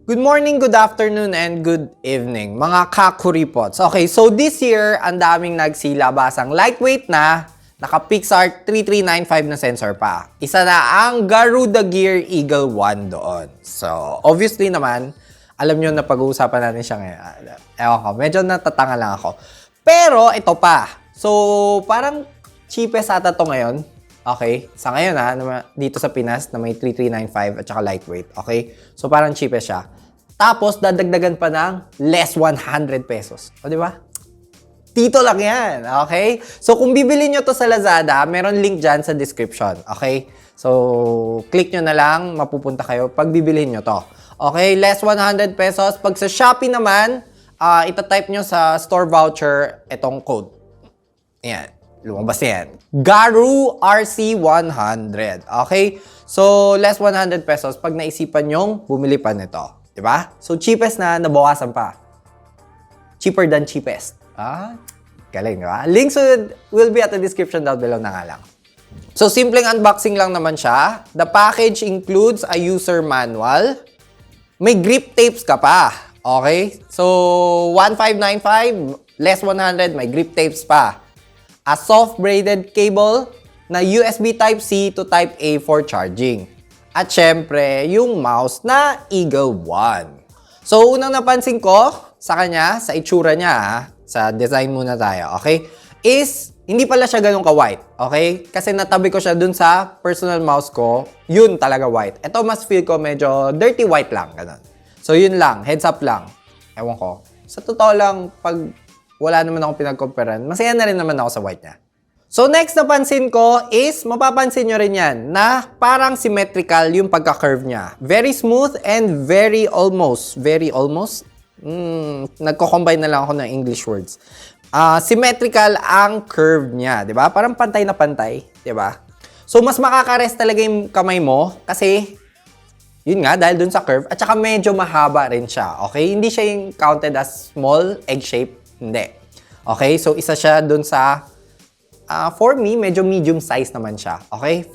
Good morning, good afternoon, and good evening, mga kakuripots. Okay, so this year, ang daming nagsilabasang lightweight na naka-Pixar 3395 na sensor pa. Isa na ang Garuda Gear Eagle 1 doon. So, obviously naman, alam nyo na pag-uusapan natin siya ngayon. Ewan ko, medyo natatanga lang ako. Pero, ito pa. So, parang cheapest ata to ngayon. Okay? Sa ngayon dito sa Pinas na may 3395 at saka lightweight. Okay? So parang cheapest siya. Tapos dadagdagan pa ng less 100 pesos. O di ba? Dito lang yan. Okay? So kung bibili nyo to sa Lazada, meron link dyan sa description. Okay? So click nyo na lang, mapupunta kayo pag bibilihin nyo to. Okay? Less 100 pesos. Pag sa Shopee naman, itatype nyo sa store voucher itong code. Ayan. Lumabas yan. Garu RC100. Okay? So, less 100 pesos pag naisipan nyong bumili pa nito. Diba? So, cheapest na nabawasan pa. Cheaper than cheapest. Galing, diba? Links will be at the description down below na nga lang. So, simpleng unboxing lang naman siya. The package includes a user manual. May grip tapes ka pa. Okay? So, 1595, less 100, may grip tapes pa. A soft braided cable na USB Type-C to Type-A for charging. At syempre, yung mouse na Eagle 1. So, unang napansin ko sa kanya, sa itsura niya, sa design muna tayo, okay? Is, hindi pala siya ganun ka-white, okay? Kasi natabi ko siya dun sa personal mouse ko, yun talaga white. Ito mas feel ko medyo dirty white lang, ganun. So, yun lang, heads up lang. Ewan ko. Sa totoo lang, pag wala naman akong pinag-comparean, masaya na rin naman ako sa white niya. So next napansin ko is, mapapansin nyo rin yan, na parang symmetrical yung pagka-curve niya. Very smooth and very almost. Nagko-combine na lang ako ng English words. Symmetrical ang curve niya, di ba? Parang pantay na pantay, di ba? So mas makaka-rest talaga yung kamay mo kasi yun nga, dahil dun sa curve, at saka medyo mahaba rin siya, okay? Hindi siya yung counted as small, egg shape. Hindi. Okay? So, isa siya dun sa, for me, medyo medium size naman siya. Okay?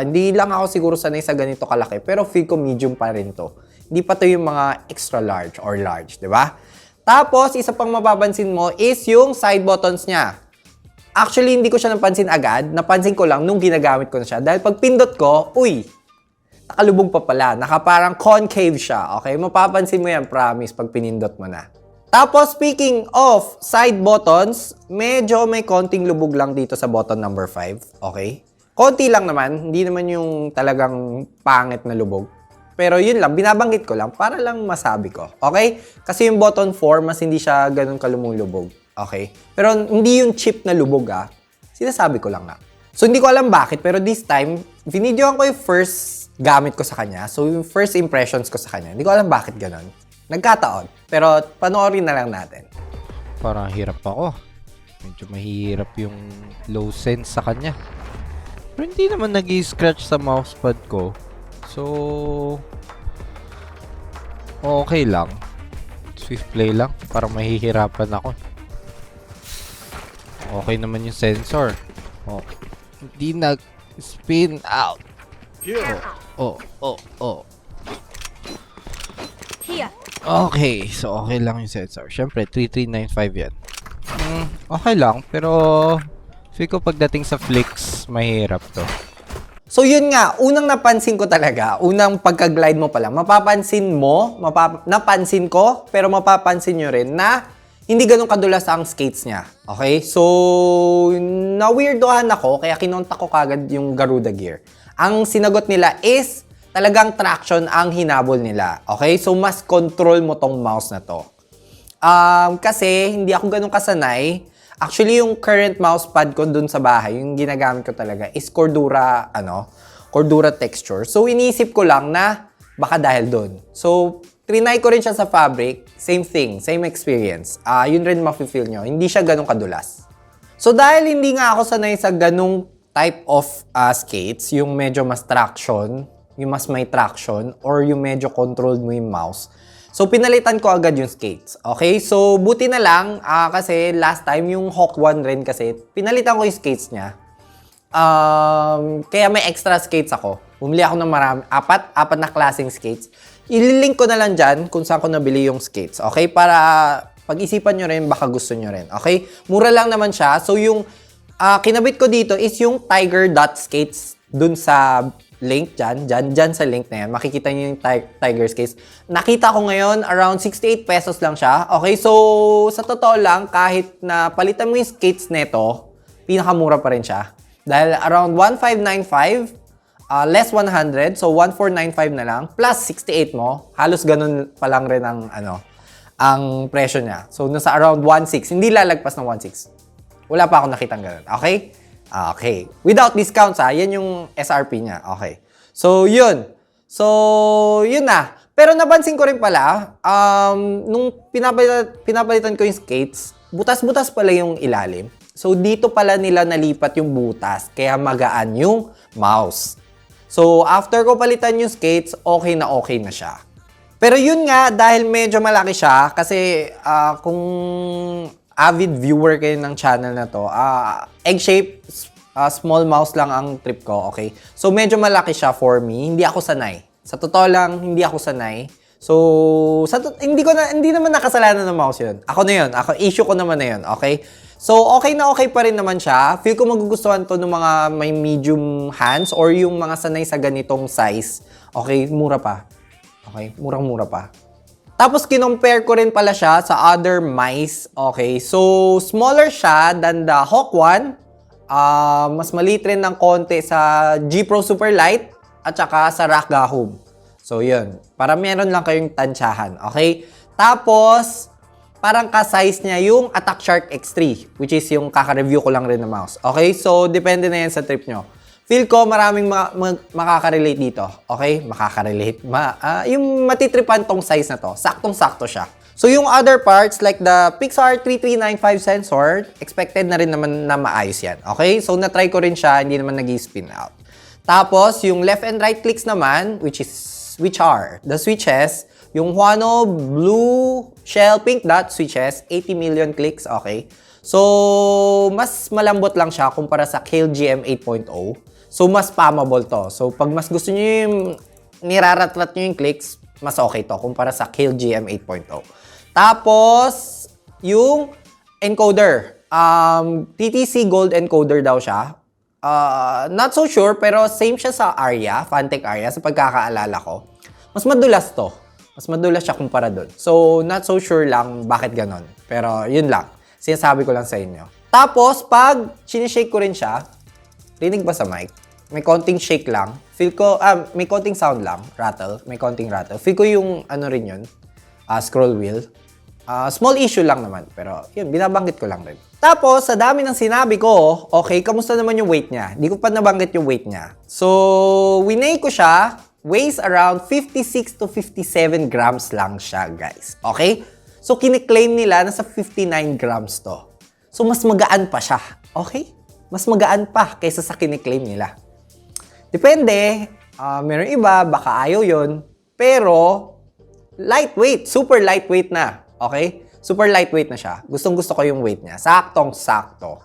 Hindi lang ako siguro sanay sa ganito kalaki, pero feel ko medium pa rin to. Hindi pa to yung mga extra large or large, di ba? Tapos, isa pang mapapansin mo is yung side buttons niya. Actually, hindi ko siya napansin agad. Napansin ko lang nung ginagamit ko na siya. Dahil pag pindot ko, nakalubog pa pala. Nakaparang concave siya. Okay? Mapapansin mo yan, promise, pag pinindot mo na. Tapos, speaking of side buttons, medyo may konting lubog lang dito sa button number 5. Okay? Konti lang naman. Hindi naman yung talagang pangit na lubog. Pero yun lang, binabanggit ko lang para lang masabi ko. Okay? Kasi yung button 4, mas hindi siya ganun kalumong lubog. Okay? Pero hindi yung chip na lubog Sinasabi ko lang na. So, hindi ko alam bakit. Pero this time, vinidyoan ko yung first gamit ko sa kanya. So, yung first impressions ko sa kanya. Hindi ko alam bakit ganun. Nagkataon. Pero panoorin na lang natin. Parang hirap ako. Medyo mahirap yung low sense sa kanya. Pero hindi naman nag-i-scratch sa mousepad ko. So, okay lang. Swift play lang. Parang mahihirapan ako. Okay naman yung sensor. Hindi nag-spin out. Here. Okay, so okay lang yung sensor. Siyempre, 3395 yan. Okay lang, pero feel ko pagdating sa flicks, mahirap to. So yun nga, unang napansin ko talaga, unang pagka-glide mo pala, napansin ko, pero mapapansin nyo rin na hindi ganun kadulas ang skates niya. Okay? So, na-weirdohan ako, kaya kinontak ko kagad yung Garuda Gear. Ang sinagot nila is, talagang traction ang hinabol nila. Okay? So, mas control mo tong mouse na to. Kasi, hindi ako ganun kasanay. Actually, yung current mousepad ko dun sa bahay, yung ginagamit ko talaga is Cordura texture. So, iniisip ko lang na baka dahil dun. So, trinay ko rin siya sa fabric. Same thing, same experience. Yun rin mafe-feel nyo. Hindi siya ganun kadulas. So, dahil hindi nga ako sanay sa ganung type of skates, yung medyo mas traction, yung mas may traction, or yung medyo controlled mo yung mouse. So, pinalitan ko agad yung skates. Okay? So, buti na lang, kasi last time, yung Hawk 1 rin kasi, pinalitan ko yung skates niya. Kaya may extra skates ako. Bumili ako ng apat na klaseng skates. Ililink ko na lang dyan kung saan ko nabili yung skates. Okay? Para pag-isipan nyo rin, baka gusto nyo rin. Okay? Mura lang naman siya. So, yung kinabit ko dito is yung Tiger Dot Skates dun sa link dyan sa link na yan. Makikita nyo yung Tiger Skates. Nakita ko ngayon, around 68 pesos lang siya. Okay? So, sa totoo lang, kahit na palitan mo yung skates neto, pinakamura pa rin siya. Dahil around 1595, less 100, so 1495 na lang, plus 68 mo, halos ganun pa lang rin ang presyo niya. So, nasa around 1.6, hindi lalagpas ng 1.6. Wala pa ako nakitang ganun. Okay? Okay. Without discounts, yan yung SRP niya. Okay. So, yun. So, yun na. Pero napansin ko rin pala, nung pinapalitan ko yung skates, butas-butas pala yung ilalim. So, dito pala nila nalipat yung butas, kaya magaan yung mouse. So, after ko palitan yung skates, okay na siya. Pero yun nga, dahil medyo malaki siya, kasi kung avid viewer kayo ng channel na to, egg shape, small mouse lang ang trip ko, okay? So, medyo malaki siya for me. Hindi ako sanay. Sa totoo lang, hindi ako sanay. So, hindi naman nakasalanan ng mouse yun. Ako na yun. Issue ko naman na yun, okay? So, okay na okay pa rin naman siya. Feel ko magugustuhan to ng mga may medium hands or yung mga sanay sa ganitong size. Okay, mura pa. Okay, murang-mura pa. Tapos, kinompare ko rin pala siya sa other mice. Okay, so, smaller siya than the Hawk 1. Mas maliit rin ng konti sa G Pro Super Light at saka sa Rock Gahum. So, yun. Para meron lang kayong tansyahan. Okay? Tapos, parang ka-size niya yung Attack Shark X3, which is yung kaka-review ko lang rin na mouse. Okay? So, depende na yan sa trip nyo. Feel ko maraming makaka-relate dito. Okay? Makaka-relate. Yung matitripan tong size na to, saktong-sakto siya. So, yung other parts, like the Pixar 3395 sensor, expected na rin naman na maayos yan. Okay? So, na-try ko rin siya, hindi naman nag-spin out. Tapos, yung left and right clicks naman, which are the switches, yung Huano Blue Shell Pink Dot switches, 80 million clicks, okay? So, mas malambot lang siya kumpara sa Kailh GM 8.0. So, mas spammable to. So, pag mas gusto nyo yung nirarat-rat nyo yung clicks, mas okay to kumpara sa Kailh GM 8.0. Tapos, yung encoder. TTC Gold encoder daw siya. Not so sure, pero same siya sa Aria, Fantech Aria, sa pagkakaalala ko. Mas madulas to. Mas madulas siya kumpara dun. So, not so sure lang bakit ganon. Pero, yun lang. Sinasabi ko lang sa inyo. Tapos, pag sinishake ko rin siya, rinig ba sa mic? May konting shake lang. Feel ko, may konting sound lang. Rattle. May konting rattle. Feel ko yung, ano rin yun, scroll wheel. Small issue lang naman. Pero, yun, binabanggit ko lang rin. Tapos, sa dami ng sinabi ko, okay, kamusta naman yung weight niya? Di ko pa nabanggit yung weight niya. So, winay ko siya. Weighs around 56 to 57 grams lang siya, guys. Okay? So, kiniklaim nila na sa 59 grams to. So, mas magaan pa siya. Okay? Mas magaan pa kaysa sa kiniklaim nila. Depende. Meron iba, baka ayaw yun. Pero, lightweight. Super lightweight na. Okay? Super lightweight na siya. Gustong-gusto ko yung weight niya. Saktong-sakto.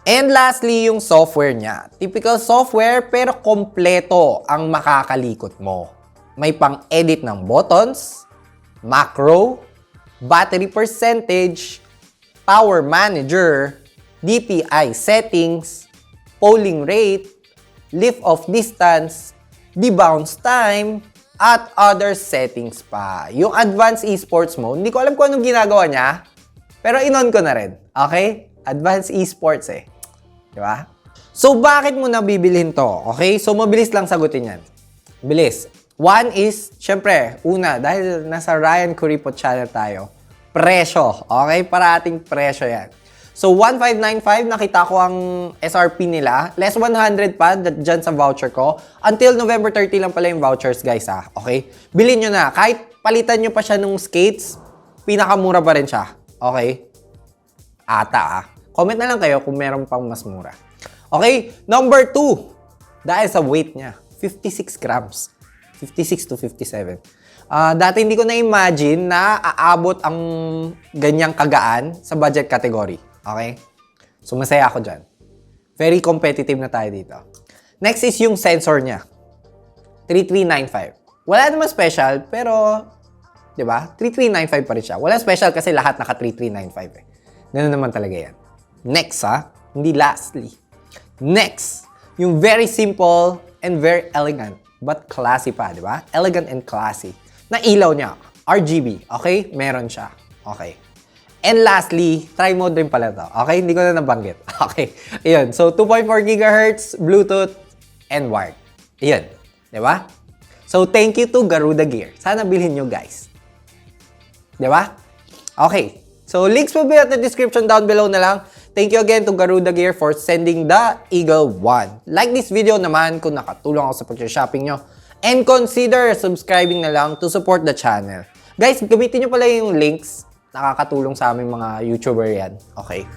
And lastly, yung software niya. Typical software, pero kompleto ang makakalikot mo. May pang-edit ng buttons, macro, battery percentage, power manager, DPI settings, polling rate, lift-off distance, debounce time, at other settings pa. Yung advanced esports mode, hindi ko alam kung anong ginagawa niya, pero inon ko na rin. Okay? Advanced esports eh. Diba? So, bakit mo nabibilhin to? Okay? So, mabilis lang sagutin yan. Bilis. One is, syempre, una, dahil nasa Ryan Curipot channel tayo, presyo. Okay? Parating presyo yan. So, 1595, nakita ko ang SRP nila. Less 100 pa dyan sa voucher ko. Until November 30 lang pala yung vouchers, guys, ha? Okay? Bilhin nyo na. Kahit palitan nyo pa siya nung skates, pinakamura pa rin siya. Okay? Ata, ha? Comment na lang kayo kung meron pang mas mura. Okay? Number 2. Dahil sa weight niya. 56 grams. 56 to 57. Dati hindi ko na-imagine na aabot ang ganyang kagaan sa budget category. Okay? So, masaya ako dyan. Very competitive na tayo dito. Next is yung sensor niya. 3395. Wala naman special, pero, di ba? 3395 pa rin siya. Wala special kasi lahat naka 3395 eh. Ganun naman talaga yan. Next hindi lastly. Next, yung very simple and very elegant but classy pa, di ba? Elegant and classy. Na ilaw niya. RGB, okay? Meron siya. Okay. And lastly, tri-mode rin pala to. Okay? Hindi ko na nabanggit. Okay. Ayun. So, 2.4 GHz, Bluetooth, and wired. Ayun. Di ba? So, thank you to Garuda Gear. Sana bilhin nyo, guys. Di ba? Okay. So, links will be at the description down below na lang. Thank you again to Garuda Gear for sending the Eagle One. Like this video naman kung nakatulong ako sa pag-shopping nyo. And consider subscribing na lang to support the channel. Guys, gamitin nyo pala yung links. Nakakatulong sa aming mga YouTuber yan. Okay.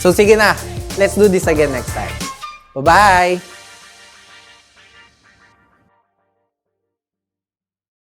So, sige na. Let's do this again next time. Bye-bye!